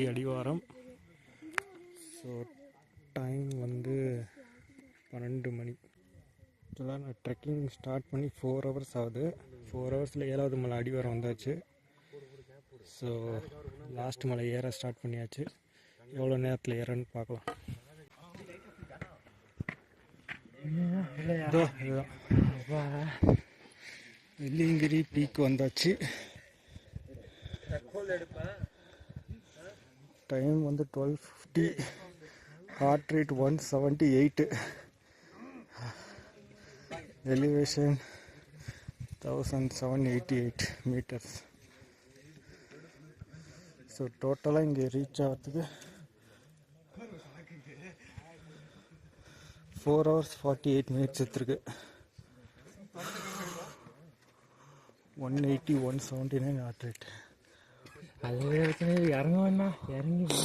நீலகிரி அடிவாரம். So time வந்து 12 மணி. நான் ட்ரெக்கிங் ஸ்டார்ட் பண்ணி 4 ஹவர்ஸ் ஆகுது. 4 ஹவர்ஸில் 7வது மலை அடிவாரம் வந்தாச்சு. ஸோ லாஸ்ட் மலை ஏற ஸ்டார்ட் பண்ணியாச்சு. எவ்வளோ நேரத்தில் ஏறன்னு பார்க்கலாம். வெள்ளியங்கிரி பீக் வந்தாச்சு. டைம் வந்து 12:50. Heart rate 178. Elevation 1788 metres. So டோட்டலாக இங்கே ரீச் ஆகிறதுக்கு 4 hours 48 minutes எடுத்துருக்கு. 180 179 ஹார்ட் ரேட். அது இறங்க வேணா இறங்கி